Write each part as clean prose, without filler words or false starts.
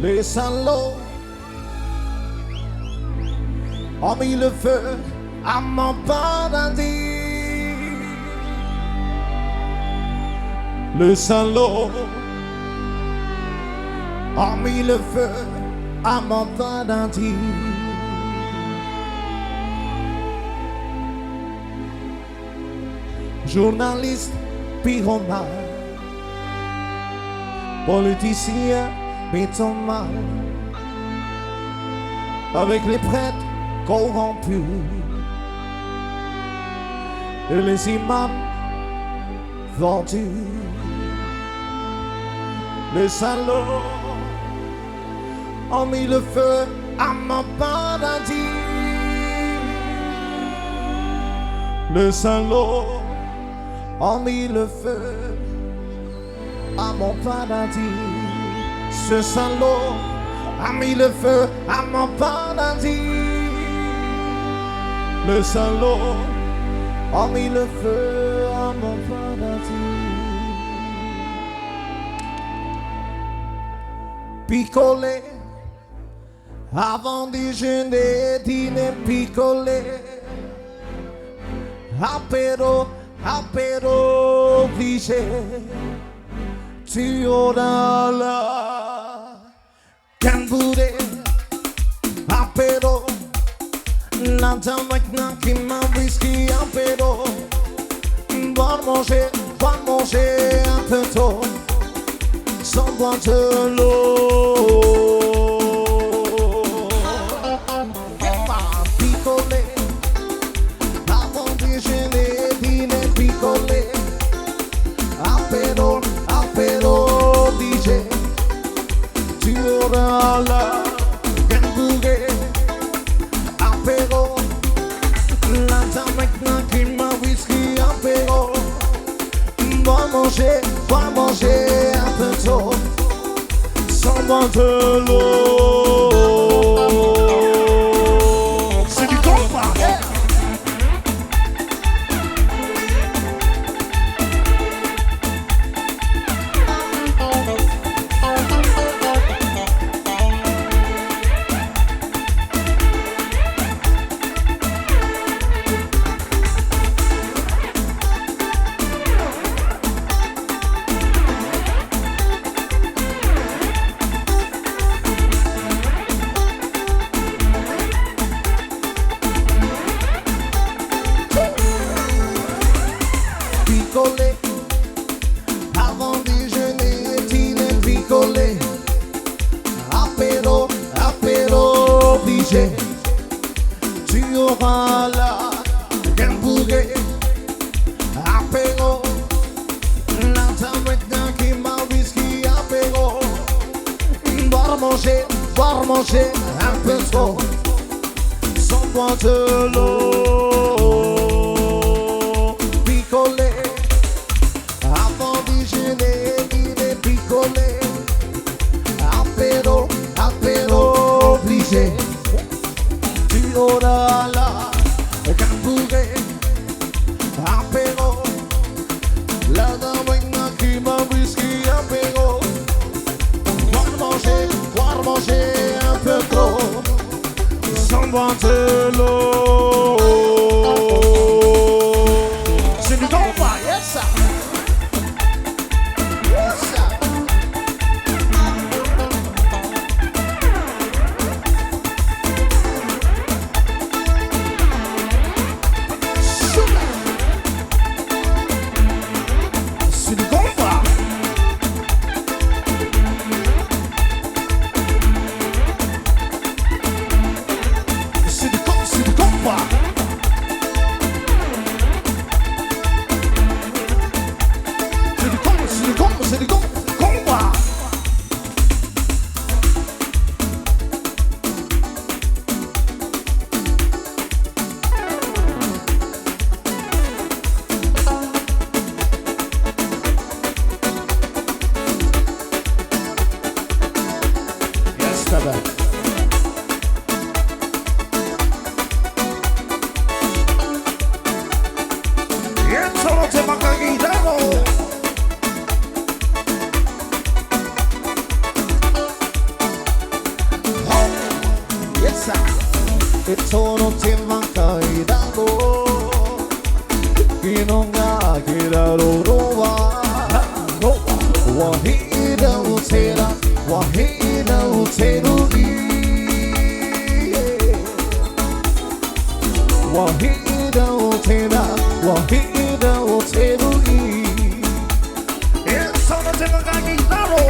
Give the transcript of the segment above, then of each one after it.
Les salauds ont mis le feu à mon paradis. Les salauds ont mis le feu à mon paradis. Journaliste, pyromane, politicien, mythomane, avec les prêtres corrompus et les imams vendus. Les salauds ont mis le feu à mon paradis. Les salauds ont mis le feu à mon paradis. Ce salaud a mis le feu à mon paradis. Le salaud a mis le feu à mon paradis. Picolé avant déjeuner, dîner, picolé. Apéro, apéro obligé. Tu auras là Cambouré, apéro. Nada maintenant qui m'a whisky, apéro. Boire, manger un peu tôt, sans boire de l'eau. Picolé avant déjeuner, dîner, picolé. Apéro, apéro, DJ. Tu auras la Cambouré, apéro. Nada maintenant qui m'a whisky, apéro. Boire, manger un peu tôt, sans boire de l'eau. C'est du compas, yeah. Picolé avant déjeuner, dîner, picolé. Apéro, apéro obligé. Tu auras la Cambouré, apéro. Nada maintenant qui m'a whisky, apéro. Boire, manger un peu trop, sans boire de l'eau. Picolé avant déjeuner, dîner, picolé. Apéro, apéro obligé. Tu auras la Cambouré, apéro. La dame qui m'a whisky, apéro. Boire, manger un peu trop, sans boire de l'eau. C'est du compas, yes sir. Yes sir. C'est du compas. C'est du compas. C'est du compas. Yes, brother. Solo te va caguidano. Inonga Kirarova Wahida Utera Wahida Uterui Wahida Utera Wahida Uterui It's on the Temaka Iraro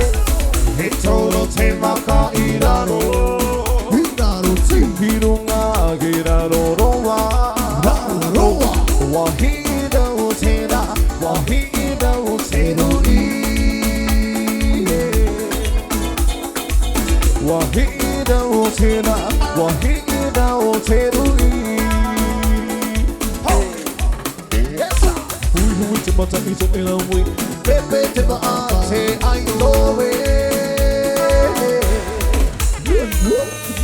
It's on the Temaka Iraro Iraro Hirunga Kirarova Wahida Utera Wahida Uterui Wahida Utera Wahida Uterui We Timata is in a way Pepe Timate I know it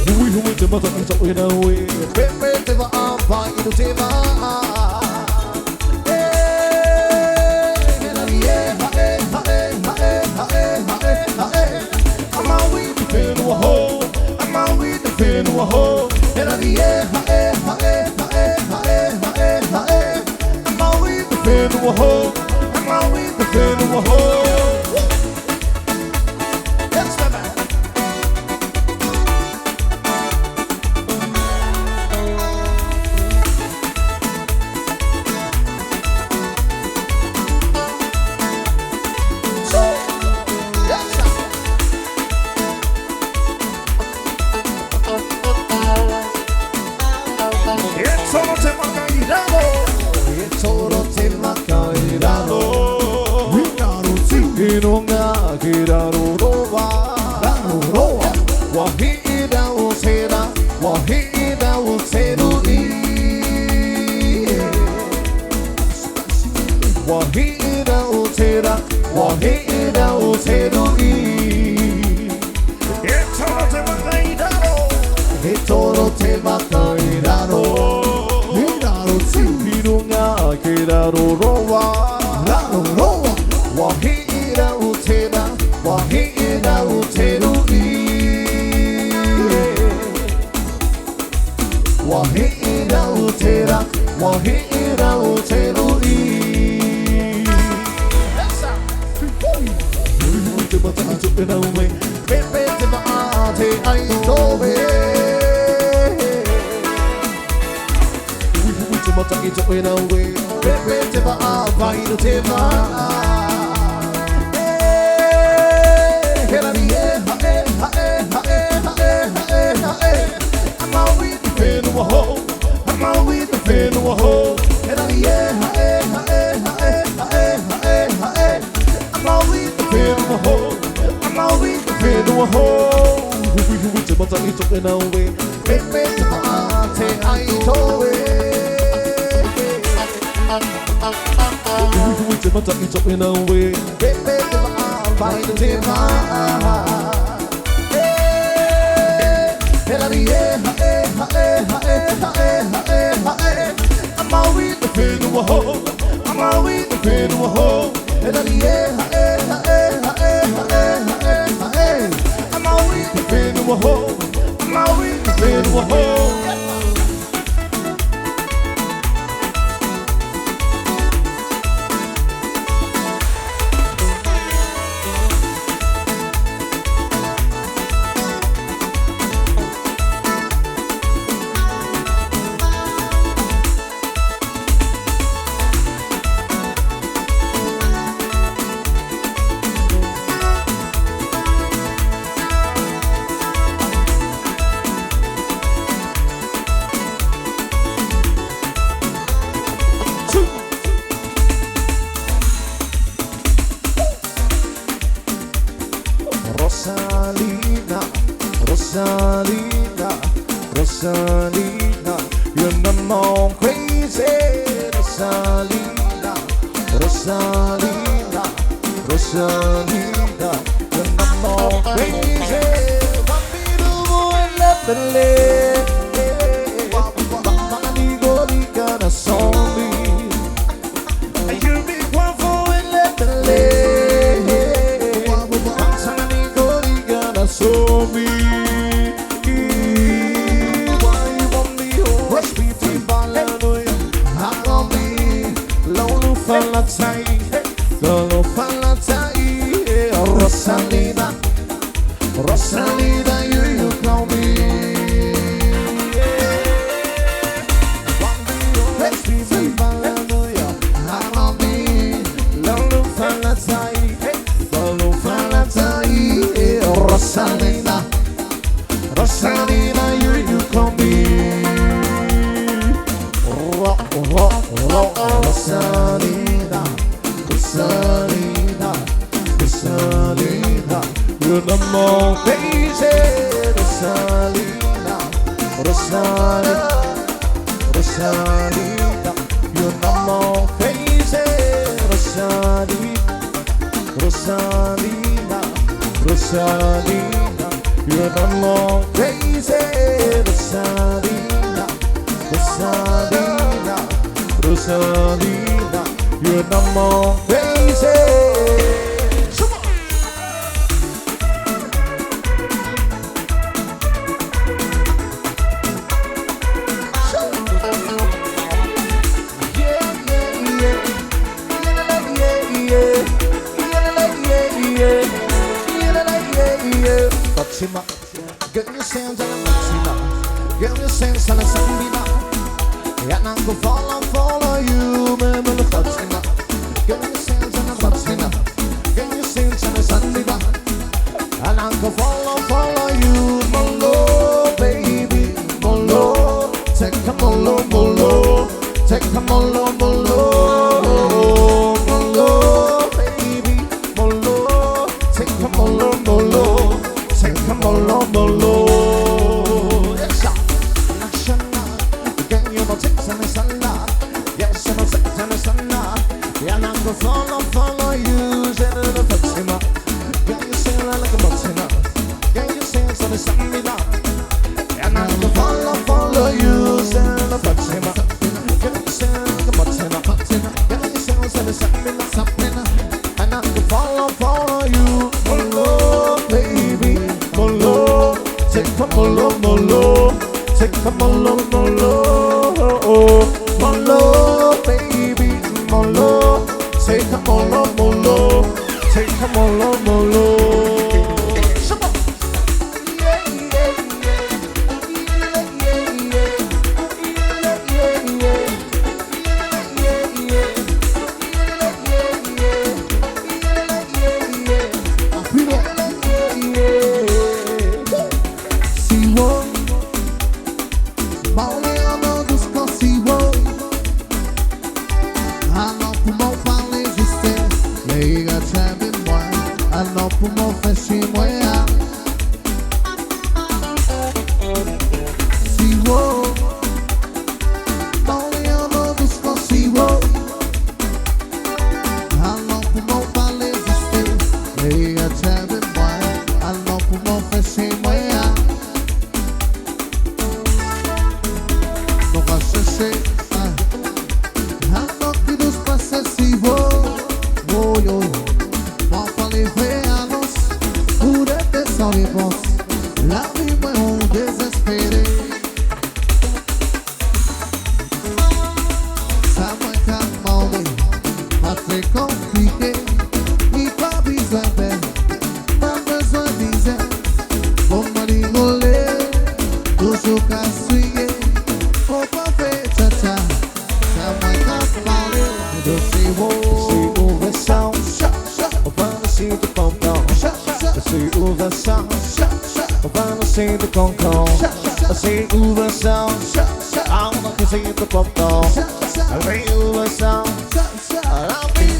We Timata is in a way Pepe Timata I know it Inonga Kirarova Wahida Utera Wahida Uterui Wahida Utera Wahida Uterui Etoro Temaka Iraro Iraro Inonga Kirarova Wahida Utera Wahida Uterui Wahida Utera Wahida Uterui Pepe Timate I know it Timata is in a way Pepe Timate Vahida Timate I'm out with the fin of a hole. I'm out with the fin of a hole. And I'm out with the fin of a hole. I'm out with the fin of a hole. We took about it took in a way. Pepe Timate I know it. We took about it took in a way. Pepe Timate by the Timate. I'm out with the fin of a hole. I'm out with the fin of a hole. I'm out with the fin of a hole. I'm out with the fin of a hole. Rosalina, Rosalina, Rosalina, you're no more crazy. Rosalina, Rosalina, Rosalina, you're no more crazy. One beautiful and left and live. Mama, go be zombie. You be one for and left and live. Mama, go zombie. Why you want me? Rush me, people, I know me. Lonely. Falatai, solo Falatai, Rosalina, Rosalina, you call me. Let's be Hallelujah, Lolo Falatai, solo Falatai, Rosalina, Rosalina, you call me. Rosalina, Rosalina, Rosalina, you're the more crazy. Rosalina, Rosalina, Rosalina, you're the more crazy. Rosalina, Rosalina, Rosalina, you're the more crazy. Rosalina, Rosalina, Rosalina, you're no more crazy. Come on. Yeah, Fatima, get your sense on the Fatima, get your sense on the Sambina. And I'm gonna follow you, man, the Fatima. Get your sense on the Fatima, get your sense on the Sambina. And I'm gonna follow you, Molo, baby, Molo. Take a Molo, Molo, take a Molo, Molo, Molo, baby, Molo. Take a Molo, Molo, take a Molo, Molo. Yes, yes, and I'm gonna follow you, the Fatima. Can you sing like a Fatima? Can you sing on the Sambina? And I'm gonna follow you, the Fatima. Can you sing like a Fatima? Can you sing on the Sambina? And I'm gonna follow you, Molo, baby, Molo. Take a Molo, Molo, take a Molo, Molo. Molo, baby, Molo, take a Molo, Molo, take a Molo, Molo. Come on. Yeah, yeah, La vie moi on désespéré. Ça m'a calmé, pas très compliqué. Ni pas besoin d'aide, pas besoin d'isère. Faut me rigoler, toujours qu'à suivre. Faut pas faire tcha-tcha. Ça m'a calmé, de chez vous. C'est ouvert ça, on va essayer de comprendre. C'est ouvert ça. On va essayer de comprendre. C'est ouvert ça. On va essayer de comprendre. C'est ouvert ça. La vie,